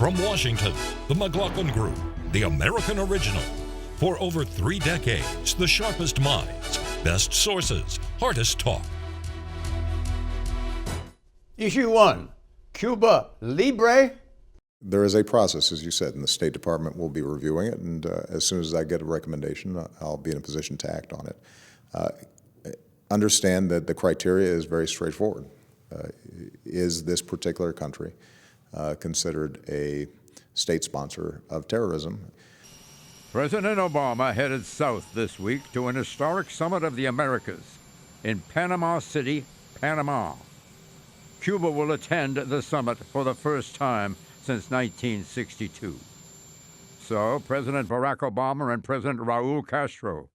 From Washington, the McLaughlin Group, the American original. For over 3 decades, the sharpest minds, best sources, hardest talk. Issue 1, Cuba Libre. There is a process, as you said, and the State Department will be reviewing it, and as soon as I get a recommendation, I'll be in a position to act on it. Understand that the criteria is very straightforward. Is this particular country considered a state sponsor of terrorism? President Obama headed south this week to an historic summit of the Americas in Panama City, Panama. Cuba will attend the summit for the first time since 1962. So President Barack Obama and President Raul Castro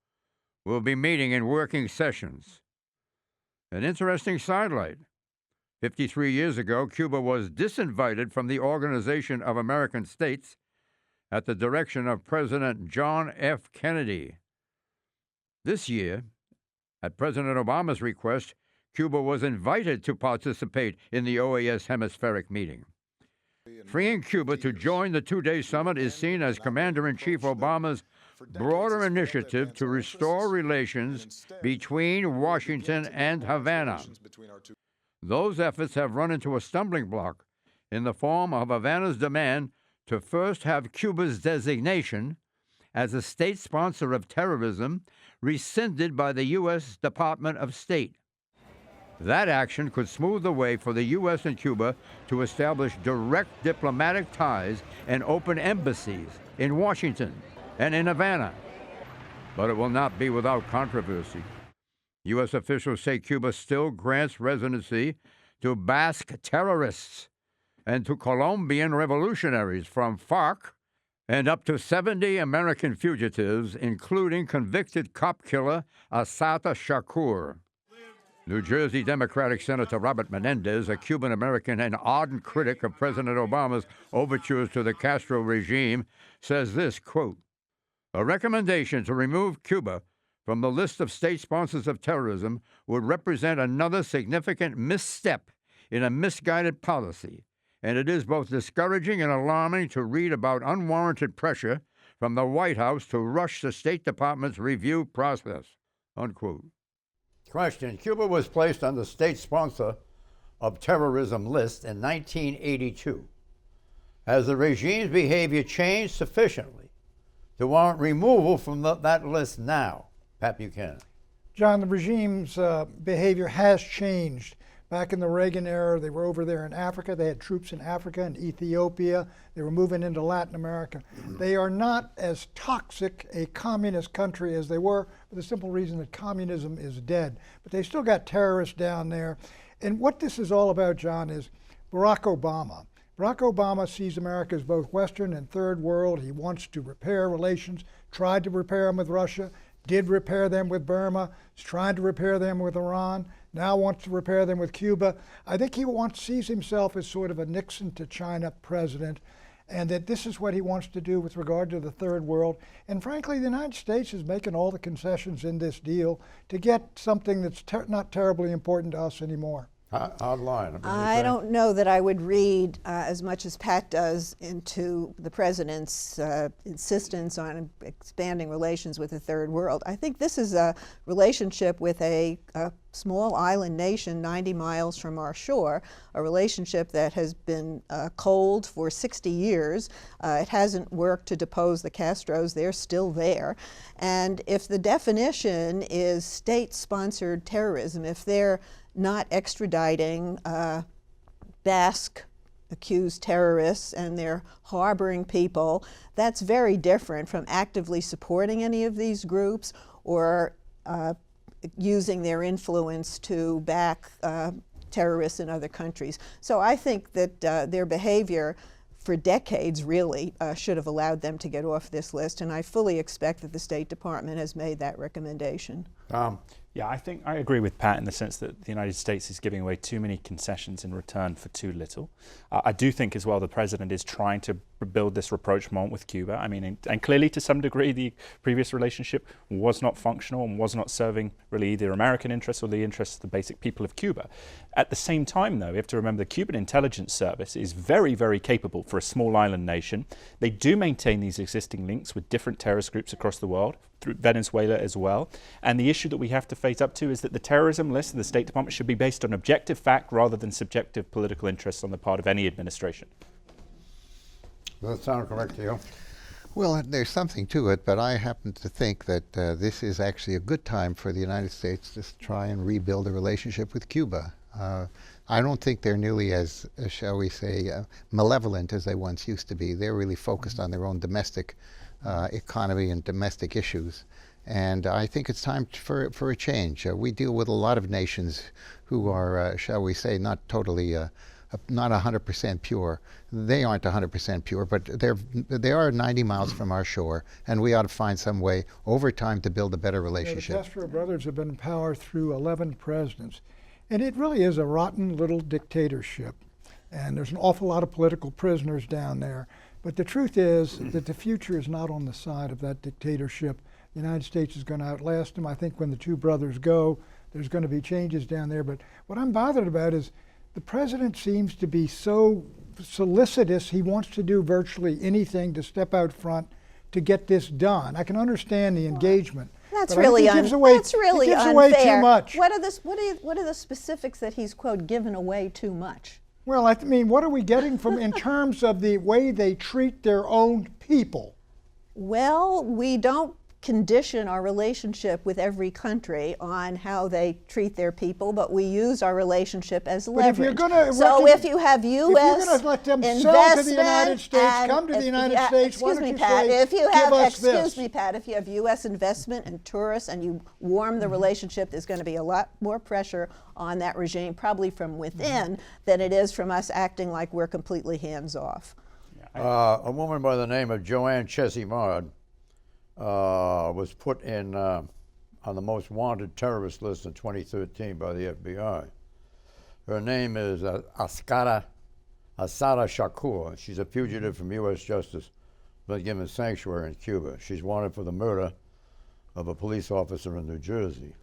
will be meeting in working sessions. An interesting sidelight. 53 years ago, Cuba was disinvited from the Organization of American States at the direction of President John F. Kennedy. This year, at President Obama's request, Cuba was invited to participate in the OAS hemispheric meeting. Freeing Cuba to join the 2-day summit is seen as Commander-in-Chief Obama's broader initiative to restore relations between Washington and Havana. Those efforts have run into a stumbling block in the form of Havana's demand to first have Cuba's designation as a state sponsor of terrorism rescinded by the U.S. Department of State. That action could smooth the way for the U.S. and Cuba to establish direct diplomatic ties and open embassies in Washington and in Havana. But it will not be without controversy. U.S. officials say Cuba still grants residency to Basque terrorists and to Colombian revolutionaries from FARC, and up to 70 American fugitives, including convicted cop killer Assata Shakur. New Jersey Democratic Senator Robert Menendez, a Cuban-American and ardent critic of President Obama's overtures to the Castro regime, says this, quote, "A recommendation to remove Cuba from the list of state sponsors of terrorism would represent another significant misstep in a misguided policy, and it is both discouraging and alarming to read about unwarranted pressure from the White House to rush the State Department's review process," unquote. Question. Cuba was placed on the state sponsor of terrorism list in 1982. Has the regime's behavior changed sufficiently to warrant removal from that list now? Pat Buchanan. John, the regime's behavior has changed. Back in the Reagan era, they were over there in Africa. They had troops in Africa and Ethiopia. They were moving into Latin America. They are not as toxic a communist country as they were, for the simple reason that communism is dead. But they still got terrorists down there. And what this is all about, John, is Barack Obama. Barack Obama sees America as both Western and Third World. He wants to repair relations, tried to repair them with Russia, did repair them with Burma, is trying to repair them with Iran, now wants to repair them with Cuba. I think he sees himself as sort of a Nixon to China president, and that this is what he wants to do with regard to the Third World. And frankly, the United States is making all the concessions in this deal to get something that's not terribly important to us anymore. Outline. I don't know that I would read as much as Pat does into the president's insistence on expanding relations with the Third World. I think this is a relationship with a small island nation 90 miles from our shore, a relationship that has been cold for 60 years. It hasn't worked to depose the Castros. They're still there. And if the definition is state-sponsored terrorism, if they're not extraditing Basque accused terrorists and they're harboring people, that's very different from actively supporting any of these groups or using their influence to back terrorists in other countries. So I think that their behavior for decades really should have allowed them to get off this list, and I fully expect that the State Department has made that recommendation. Yeah, I think I agree with Pat in the sense that the United States is giving away too many concessions in return for too little. I do think as well the president is trying to build this rapprochement with Cuba. I mean, and clearly to some degree the previous relationship was not functional and was not serving really either American interests or the interests of the basic people of Cuba. At the same time, though, we have to remember the Cuban intelligence service is very, very capable for a small island nation. They do maintain these existing links with different terrorist groups across the world, through Venezuela as well. And the issue that we have to face up to is that the terrorism list of the State Department should be based on objective fact rather than subjective political interests on the part of any administration. Does that sound correct to you? Well, there's something to it, but I happen to think that this is actually a good time for the United States to try and rebuild a relationship with Cuba. I don't think they're nearly as, shall we say, malevolent as they once used to be. They're really focused on their own domestic economy and domestic issues. And I think it's time for a change. We deal with a lot of nations who are, shall we say, not totally, not 100% pure. They aren't 100% pure, but they are 90 miles from our shore, and we ought to find some way over time to build a better relationship. The Castro brothers have been in power through 11 presidents, and it really is a rotten little dictatorship. And there's an awful lot of political prisoners down there. But the truth is that the future is not on the side of that dictatorship. The United States is going to outlast them. I think when the two brothers go, there's going to be changes down there. But what I'm bothered about is the president seems to be so solicitous. He wants to do virtually anything to step out front to get this done. I can understand the engagement. That's but really, that's really he gives unfair. away Too much. What are the specifics that he's, quote, given away too much? Well, I mean, what are we getting from in terms of the way they treat their own people? Well, we don't condition our relationship with every country on how they treat their people, but we use our relationship as leverage. If you have U.S. If you're going to let them sell to the United States, come to the United States, why don't you say, give us this? Excuse me, Pat, if you have U.S. investment and tourists and you warm the relationship, there's going to be a lot more pressure on that regime, probably from within, than it is from us acting like we're completely hands-off. A woman by the name of Joanne Chesimard was put in on the most wanted terrorist list in 2013 by the FBI. Her name is Asada Shakur. She's a fugitive from U.S. justice, but given sanctuary in Cuba. She's wanted for the murder of a police officer in New Jersey.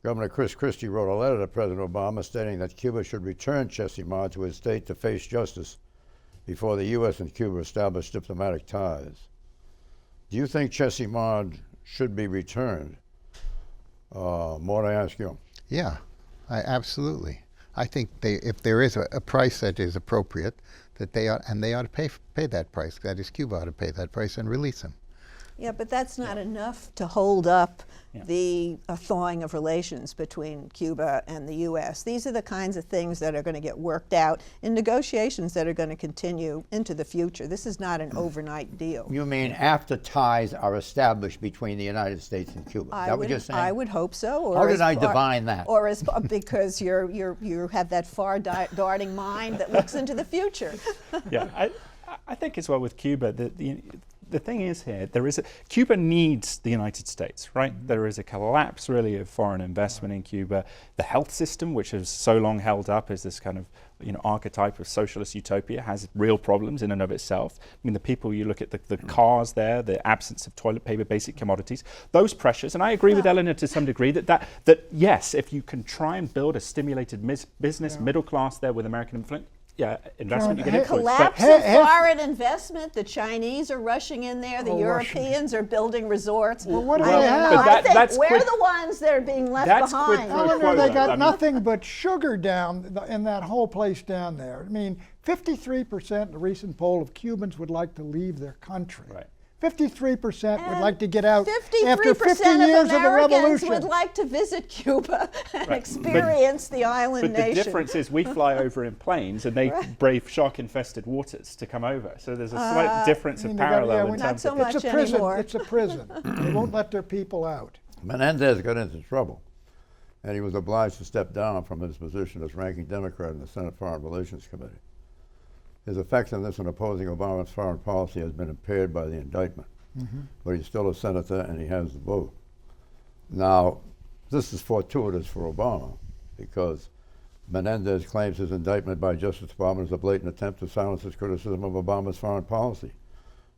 Governor Chris Christie wrote a letter to President Obama stating that Cuba should return Chesimard to his state to face justice before the U.S. and Cuba establish diplomatic ties. Do you think Chesimard should be returned? More, I ask you. Yeah, absolutely. I think if there is a price that is appropriate, that they ought to pay that price. That is, Cuba ought to pay that price and release him. Yeah, but that's not enough to hold up the thawing of relations between Cuba and the U.S. These are the kinds of things that are going to get worked out in negotiations that are going to continue into the future. This is not an overnight deal. You mean after ties are established between the United States and Cuba? Is that what you're saying? I would hope so. How did I divine that? Because you have that far-darting mind that looks into the future. Yeah, I think as well with Cuba that the thing is here, Cuba needs the United States, right? There is a collapse really of foreign investment in Cuba. The health system, which has so long held up as this kind of archetype of socialist utopia, has real problems in and of itself. I mean, the people, you look at the cars there, the absence of toilet paper, basic commodities, those pressures, and I agree with Eleanor to some degree that yes, if you can try and build a stimulated business middle class there with American influence, investment you get influence. Collapse of foreign investment. The Chinese are rushing in there. The Europeans are building resorts. Well, what do they have? I think we're the ones that are being left behind. Eleanor, they got nothing but sugar down in that whole place down there. I mean, 53% in the recent poll of Cubans would like to leave their country. Right. 53% would like to get out 53% after 50 years of the revolution. Would like to visit Cuba and experience the island nation. But the difference is we fly over in planes and they brave shark-infested waters to come over. So there's a slight difference of parallel in terms of much anymore. It's a prison. They won't let their people out. Menendez got into trouble, and he was obliged to step down from his position as ranking Democrat in the Senate Foreign Relations Committee. His effectiveness in opposing Obama's foreign policy has been impaired by the indictment, but he's still a senator and he has the vote. Now, this is fortuitous for Obama, because Menendez claims his indictment by Justice Department is a blatant attempt to silence his criticism of Obama's foreign policy.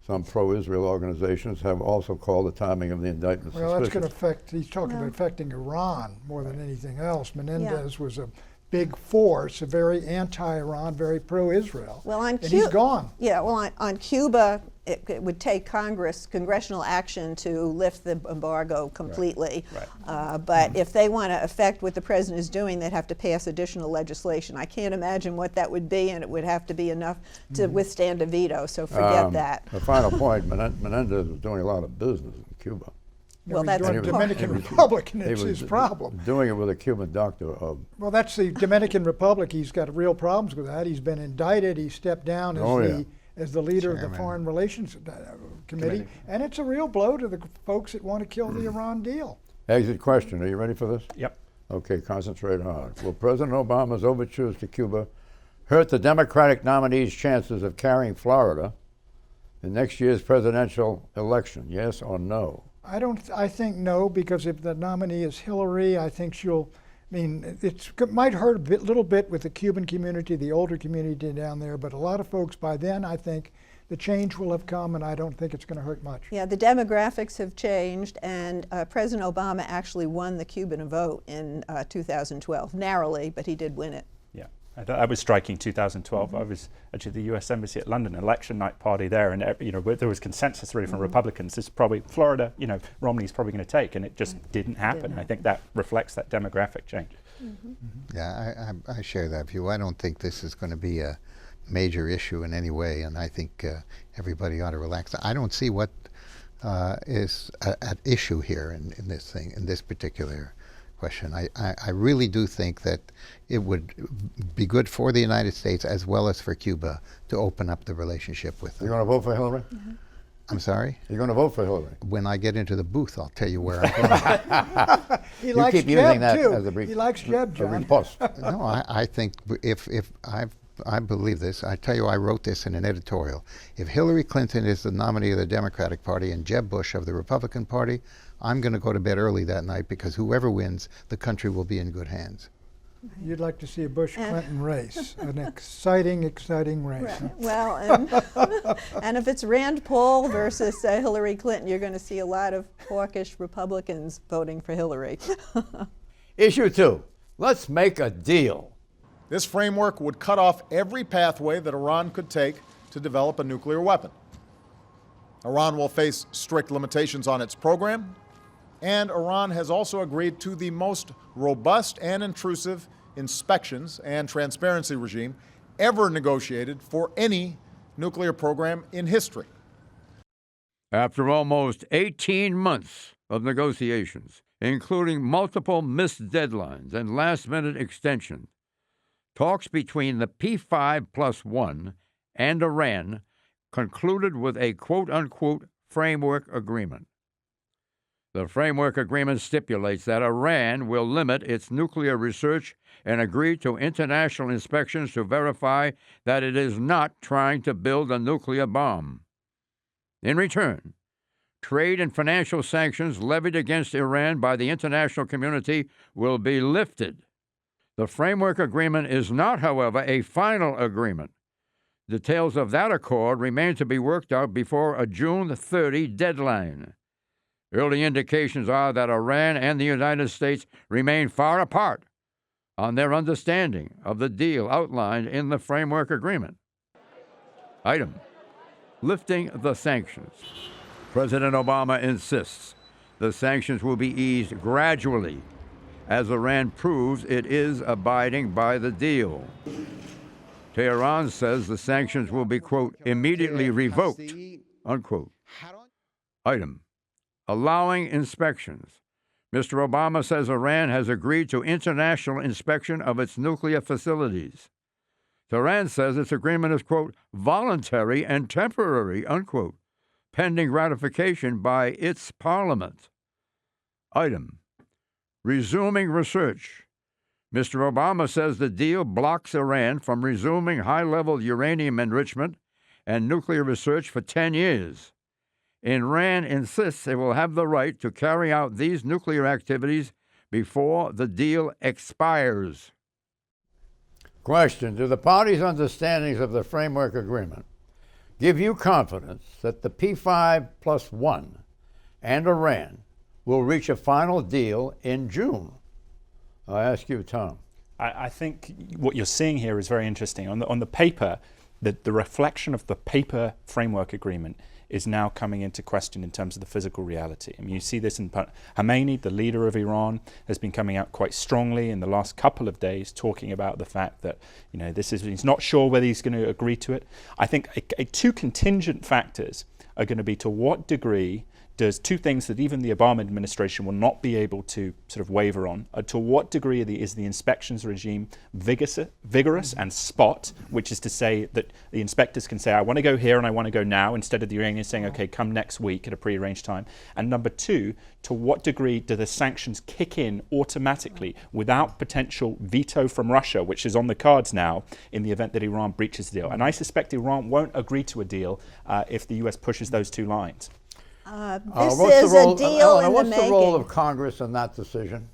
Some pro-Israel organizations have also called the timing of the indictment Well, that's suspicious. going to affect, he's talking about affecting Iran more than anything else. Menendez was a big force, a very anti-Iran, very pro-Israel. Well, on and he's gone. Yeah, well, on Cuba, it would take congressional action to lift the embargo completely. Right. But if they want to affect what the president is doing, they'd have to pass additional legislation. I can't imagine what that would be, and it would have to be enough to withstand a veto, so forget that. The final point, Menendez was doing a lot of business in Cuba. Well, He's that's doing part- Dominican Republic, and He it's was his problem. doing it with a Cuban doctor. Well, that's the Dominican Republic. He's got real problems with that. He's been indicted. He stepped down as as the leader of the Foreign Relations Committee, and it's a real blow to the folks that want to kill the Iran deal. Exit question. Are you ready for this? Yep. Okay, concentrate hard. Will President Obama's overtures to Cuba hurt the Democratic nominee's chances of carrying Florida in next year's presidential election? Yes or no? I think no, because if the nominee is Hillary, I think she'll, it might hurt a little bit with the Cuban community, the older community down there, but a lot of folks by then, I think the change will have come, and I don't think it's going to hurt much. Yeah, the demographics have changed, and President Obama actually won the Cuban vote in 2012, narrowly, but he did win it. Yeah, I was striking 2012. I was actually at the U.S. Embassy at London, election night party there, and there was consensus really from Republicans. This is probably Florida. Romney's probably going to take, and it just didn't happen. I think that reflects that demographic change. Yeah, I share that view. I don't think this is going to be a major issue in any way, and I think everybody ought to relax. I don't see what is at issue here in this thing, in this particular question. I really do think that it would be good for the United States as well as for Cuba to open up the relationship with them. You're going to vote for Hillary? I'm sorry? You're going to vote for Hillary? When I get into the booth, I'll tell you where I'm going. He You likes keep using Jeb, that too. as a brief. He likes Jeb, John. Riposte. No, I think if I believe this. I tell you, I wrote this in an editorial. If Hillary Clinton is the nominee of the Democratic Party and Jeb Bush of the Republican Party, I'm going to go to bed early that night, because whoever wins, the country will be in good hands. You'd like to see a Bush-Clinton race, an exciting race. Right. Well, and if it's Rand Paul versus Hillary Clinton, you're going to see a lot of hawkish Republicans voting for Hillary. Issue 2. Let's make a deal. This framework would cut off every pathway that Iran could take to develop a nuclear weapon. Iran will face strict limitations on its program, and Iran has also agreed to the most robust and intrusive inspections and transparency regime ever negotiated for any nuclear program in history. After almost 18 months of negotiations, including multiple missed deadlines and last-minute extensions, talks between the P5+1 and Iran concluded with a quote-unquote framework agreement. The framework agreement stipulates that Iran will limit its nuclear research and agree to international inspections to verify that it is not trying to build a nuclear bomb. In return, trade and financial sanctions levied against Iran by the international community will be lifted. The framework agreement is not, however, a final agreement. Details of that accord remain to be worked out before a June 30 deadline. Early indications are that Iran and the United States remain far apart on their understanding of the deal outlined in the framework agreement. Item: lifting the sanctions. President Obama insists the sanctions will be eased gradually as Iran proves it is abiding by the deal. Tehran says the sanctions will be, quote, immediately revoked, unquote. Item: allowing inspections. Mr. Obama says Iran has agreed to international inspection of its nuclear facilities. Tehran says its agreement is, quote, voluntary and temporary, unquote, pending ratification by its parliament. Item: resuming research. Mr. Obama says the deal blocks Iran from resuming high-level uranium enrichment and nuclear research for 10 years. Iran insists it will have the right to carry out these nuclear activities before the deal expires. Question: do the parties' understandings of the framework agreement give you confidence that the P5+1 and Iran will reach a final deal in June? I ask you, Tom. I think what you're seeing here is very interesting. On the paper, the reflection of the paper framework agreement is now coming into question in terms of the physical reality. I mean, you see this in Khomeini, the leader of Iran, has been coming out quite strongly in the last couple of days, talking about the fact that he's not sure whether he's going to agree to it. I think two contingent factors are going to be to what degree does two things that even the Obama administration will not be able to sort of waver on. To what degree is the inspections regime vigorous and spot, which is to say that the inspectors can say, I want to go here and I want to go now, instead of the Iranians saying, okay, come next week at a prearranged time. And number two, to what degree do the sanctions kick in automatically without potential veto from Russia, which is on the cards now in the event that Iran breaches the deal. And I suspect Iran won't agree to a deal if the US pushes those two lines. This is a deal in the what's making. the role of Congress in that decision?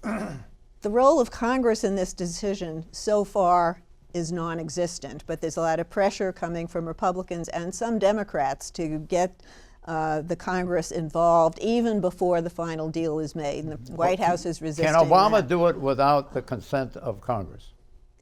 The role of Congress in this decision so far is non-existent, but there's a lot of pressure coming from Republicans and some Democrats to get the Congress involved even before the final deal is made. And the White House is resisting. Can Obama that. do it without the consent of Congress?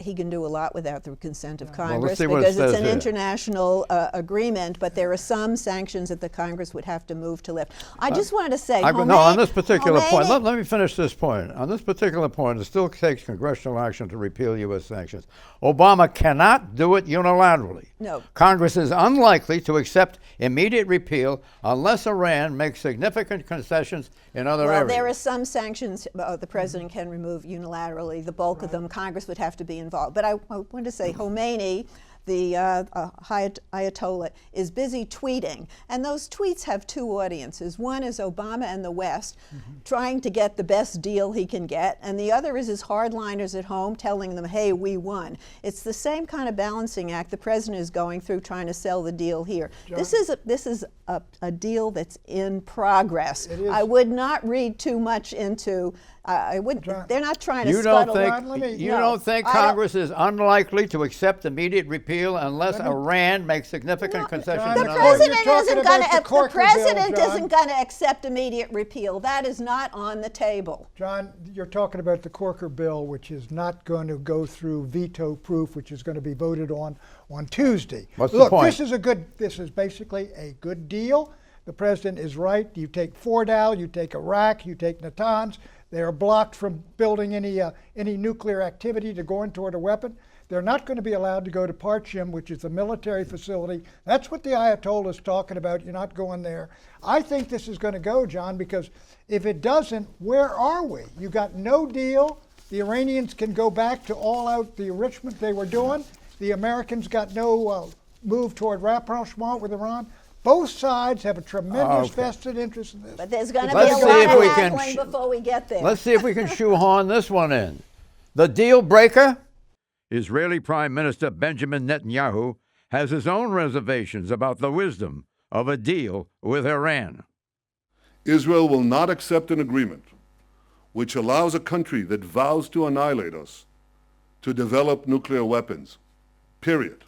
He can do a lot without the consent of let's Congress see what it because it's says an here. international agreement, but there are some sanctions that the Congress would have to move to lift. I just wanted to say, on this particular point, let me finish this point. On this particular point, it still takes congressional action to repeal U.S. sanctions. Obama cannot do it unilaterally. No. Congress is unlikely to accept immediate repeal unless Iran makes significant concessions in other Well, areas. there are some sanctions the president can remove unilaterally. The bulk of them, Congress would have to be involved. But I want to say Khomeini, the Ayatollah, is busy tweeting. And those tweets have two audiences. One is Obama and the West trying to get the best deal he can get. And the other is his hardliners at home telling them, hey, we won. It's the same kind of balancing act the president is going through trying to sell the deal here. John? This is a deal that's in progress. It is. I would not read too much into they're not trying to You scuttle. don't think Congress is unlikely to accept immediate repeal unless Iran makes significant concessions The in other areas? president You're isn't talking going about to. the Corker bill, president John. isn't going to accept immediate repeal. That is not on the table. John, you're talking about the Corker bill, which is not going to go through veto proof, which is going to be voted on Tuesday. What's the Look, point? this is basically a good deal. The president is right. You take Fordow, you take Iraq, you take Natanz. They are blocked from building any nuclear activity to going toward a weapon. They're not going to be allowed to go to Parchim, which is a military facility. That's what the Ayatollah is talking about. You're not going there. I think this is going to go, John, because if it doesn't, where are we? You got no deal. The Iranians can go back to all out the enrichment they were doing. The Americans got no move toward rapprochement with Iran. Both sides have a tremendous vested interest in this. But there's going to be Let's a see lot if of we can haggling before we get there. Let's see if we can shoehorn this one in. The deal breaker? Israeli Prime Minister Benjamin Netanyahu has his own reservations about the wisdom of a deal with Iran. Israel will not accept an agreement which allows a country that vows to annihilate us to develop nuclear weapons, period.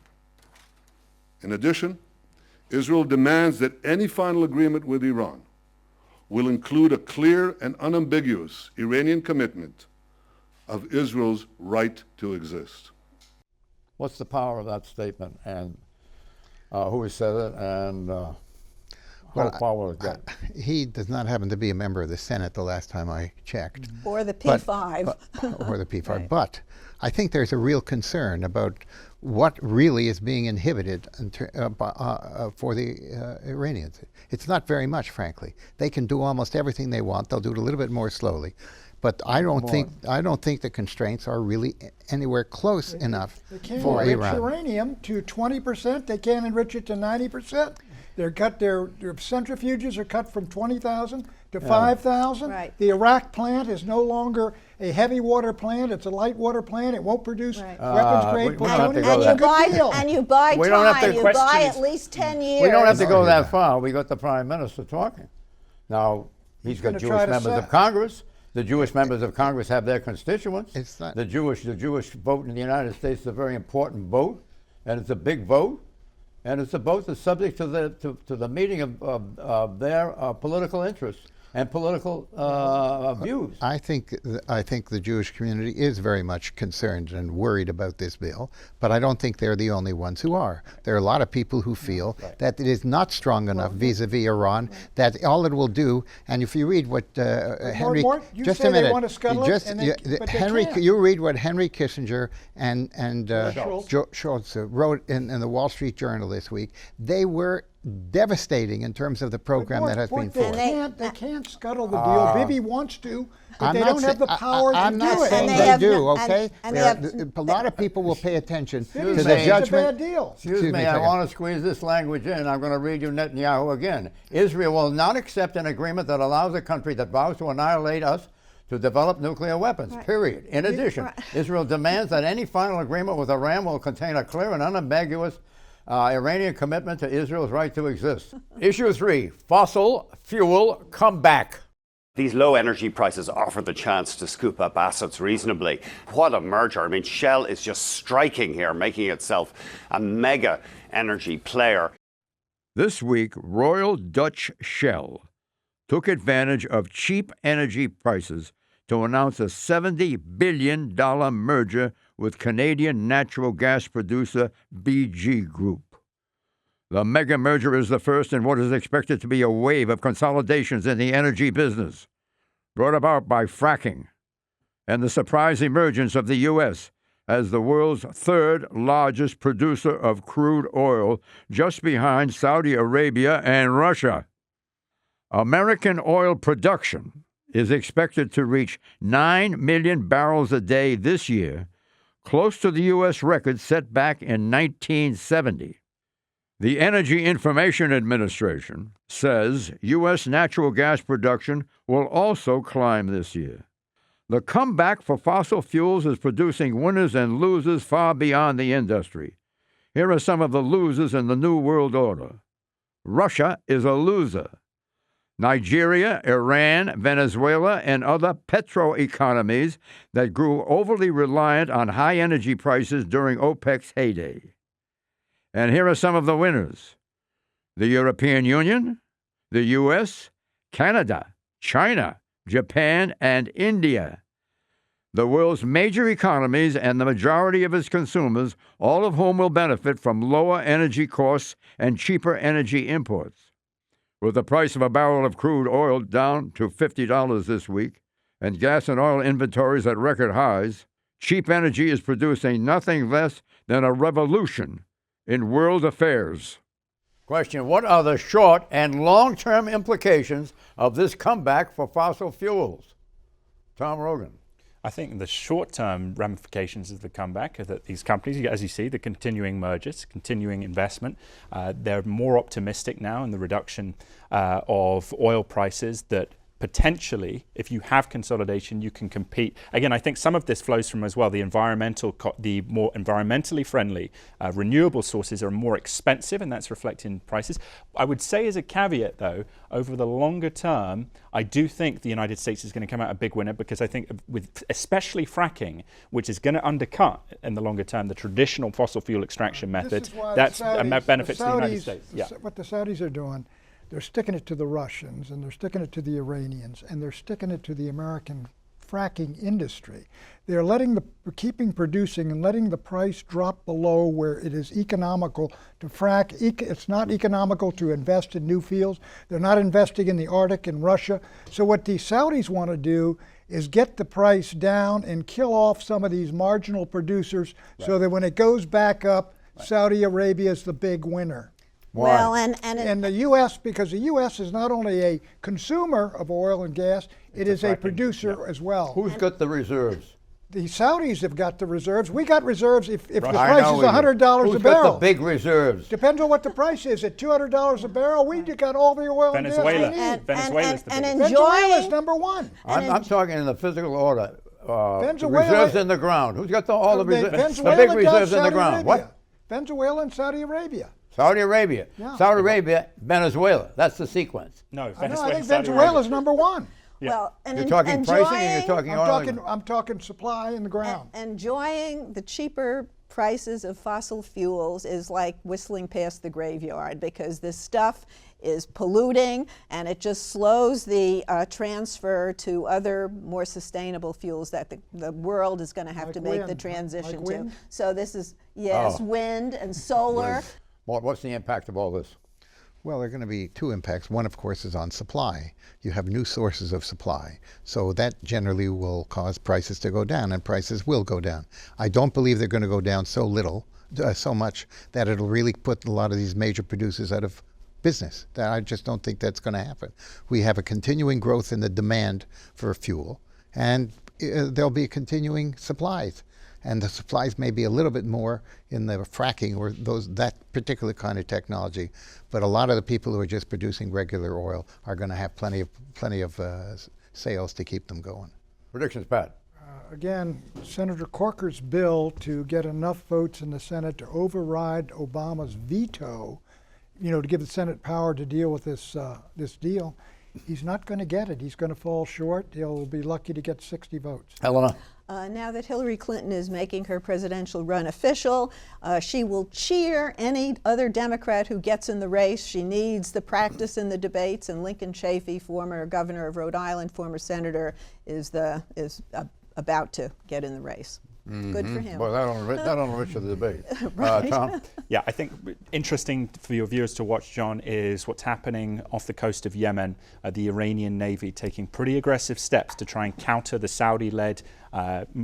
In addition, Israel demands that any final agreement with Iran will include a clear and unambiguous Iranian commitment of Israel's right to exist. What's the power of that statement, and who has said it, and how far will it get? He does not happen to be a member of the Senate the last time I checked. Or the P5. Or the P5. Right. But I think there's a real concern about what really is being inhibited for the Iranians. It's not very much, frankly. They can do almost everything they want. They'll do it a little bit more slowly. But I don't think the constraints are really anywhere close enough They can't for enrich Iran. uranium to 20%. They can't enrich it to 90%. Their centrifuges are cut from 20,000 to 5,000. Right. The Iraq plant is no longer a heavy water plant. It's a light water plant. It won't produce weapons-grade we don't have to plutonium. go It's there. a good deal. And you buy We don't have time. to You question buy this. at least 10 years. We don't have to go that far. We got the Prime Minister talking. Now, he's got gonna Jewish try to members set- of Congress. The Jewish members of Congress have their constituents. It's not. The Jewish vote in the United States is a very important vote, and it's a big vote, and it's a vote that's subject to the meeting of their political interests and political views. I think the Jewish community is very much concerned and worried about this bill, but I don't think they're the only ones who are. There are a lot of people who feel that it is not strong enough vis-a-vis Iran, that all it will do, and if you read what Henry... you just say a minute. they want to scuttle it, and but they Henry, can't. you read what Henry Kissinger and Schultz wrote in the Wall Street Journal this week. They were devastating in terms of the program that has been forced. They can't scuttle the deal. Bibi wants to, but I'm they not don't have the power I'm to not do it. saying And they have do, no- okay? and There they are- a lot of people will pay attention to Excuse the me. judgment. It's a bad deal. Excuse me, a I second. want to squeeze this language in. I'm going to read you Netanyahu again. Israel will not accept an agreement that allows a country that vows to annihilate us to develop nuclear weapons, period. In addition, Israel demands that any final agreement with Iran will contain a clear and unambiguous Iranian commitment to Israel's right to exist. Issue 3, fossil fuel comeback. These low energy prices offer the chance to scoop up assets reasonably. What a merger. I mean, Shell is just striking here, making itself a mega energy player. This week, Royal Dutch Shell took advantage of cheap energy prices to announce a $70 billion merger with Canadian natural gas producer BG Group. The mega merger is the first in what is expected to be a wave of consolidations in the energy business, brought about by fracking and the surprise emergence of the U.S. as the world's third largest producer of crude oil, just behind Saudi Arabia and Russia. American oil production is expected to reach 9 million barrels a day this year, close to the U.S. record set back in 1970. The Energy Information Administration says U.S. natural gas production will also climb this year. The comeback for fossil fuels is producing winners and losers far beyond the industry. Here are some of the losers in the New World Order. Russia is a loser. Nigeria, Iran, Venezuela, and other petro-economies that grew overly reliant on high energy prices during OPEC's heyday. And here are some of the winners: the European Union, the U.S., Canada, China, Japan, and India. The world's major economies and the majority of its consumers, all of whom will benefit from lower energy costs and cheaper energy imports. With the price of a barrel of crude oil down to $50 this week and gas and oil inventories at record highs, cheap energy is producing nothing less than a revolution in world affairs. Question, what are the short and long-term implications of this comeback for fossil fuels? Tom Rogan. I think the short-term ramifications of the comeback are that these companies, as you see, the continuing mergers, continuing investment, they're more optimistic now in the reduction of oil prices, that potentially, if you have consolidation, you can compete. Again, I think some of this flows from as well the more environmentally friendly renewable sources are more expensive, and that's reflected in prices. I would say as a caveat, though, over the longer term, I do think the United States is going to come out a big winner, because I think with especially fracking, which is going to undercut in the longer term the traditional fossil fuel extraction method, that's a benefit to the United States. Yeah. What the Saudis are doing, they're sticking it to the Russians, and they're sticking it to the Iranians, and they're sticking it to the American fracking industry. They're keeping producing and letting the price drop below where it is economical to frack. It's not economical to invest in new fields. They're not investing in the Arctic and Russia. So what the Saudis want to do is get the price down and kill off some of these marginal producers, so that when it goes back up, Saudi Arabia is the big winner. Why? Well, and the U.S., because the U.S. is not only a consumer of oil and gas, it is a producer as well. Who's got the reserves? The Saudis have got the reserves. We got reserves if the I price know is we do. $100 Who's a barrel. got the big reserves? Depends on what the price is. At $200 a barrel, we got all the oil Venezuela. and gas we need. Venezuela's the biggest. Venezuela's number one. I'm talking in the physical order. Venezuela- Reserves in the ground. Who's got all the reserves? Venezuela The big got reserves in the Saudi ground. Arabia. What? Venezuela and Saudi Arabia. Saudi Arabia. Yeah. Saudi Arabia, Venezuela. That's the sequence. No, I think Saudi Venezuela's Arabia. number one. Well, and You're talking pricing, or you're talking oil? I'm talking supply in the ground. Enjoying the cheaper prices of fossil fuels is like whistling past the graveyard, because this stuff is polluting and it just slows the transfer to other more sustainable fuels that the world is going to have Like to make the wind, transition like to. wind? So this is, yes, wind and solar. Mort, what's the impact of all this? Well, there are going to be two impacts. One, of course, is on supply. You have new sources of supply. So that generally will cause prices to go down, and prices will go down. I don't believe they're going to go down so much that it'll really put a lot of these major producers out of business. I just don't think that's going to happen. We have a continuing growth in the demand for fuel, and there'll be continuing supplies. And the supplies may be a little bit more in the fracking or that particular kind of technology, but a lot of the people who are just producing regular oil are going to have plenty of sales to keep them going. Predictions, Pat? Again, Senator Corker's bill to get enough votes in the Senate to override Obama's veto, to give the Senate power to deal with this deal, he's not going to get it. He's going to fall short. He'll be lucky to get 60 votes. Helena? Now that Hillary Clinton is making her presidential run official, she will cheer any other Democrat who gets in the race. She needs the practice in the debates, and Lincoln Chafee, former governor of Rhode Island, former senator, is about to get in the race. Good for him. Boy, that don't enrich the debate. Right. Tom? Yeah, I think interesting for your viewers to watch, John, is what's happening off the coast of Yemen. The Iranian Navy taking pretty aggressive steps to try and counter the Saudi-led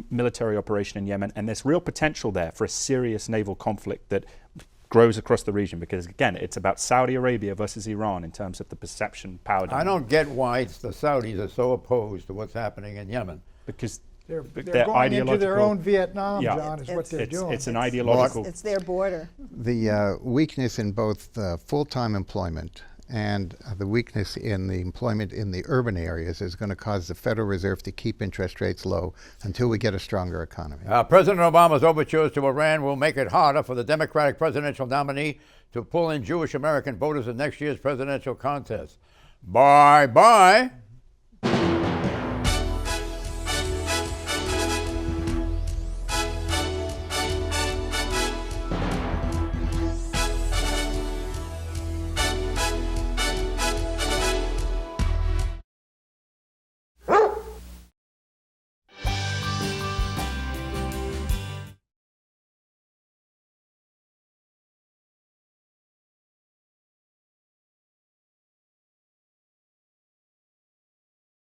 military operation in Yemen, and there's real potential there for a serious naval conflict that grows across the region, because again, it's about Saudi Arabia versus Iran in terms of the perception power dynamic. I don't get why the Saudis are so opposed to what's happening in Yemen. Because They're going into their own Vietnam, John, is what they're doing. It's an ideological... It's their border. The weakness in both full-time employment and the weakness in the employment in the urban areas is going to cause the Federal Reserve to keep interest rates low until we get a stronger economy. President Obama's overtures to Iran will make it harder for the Democratic presidential nominee to pull in Jewish American voters in next year's presidential contest. Bye-bye.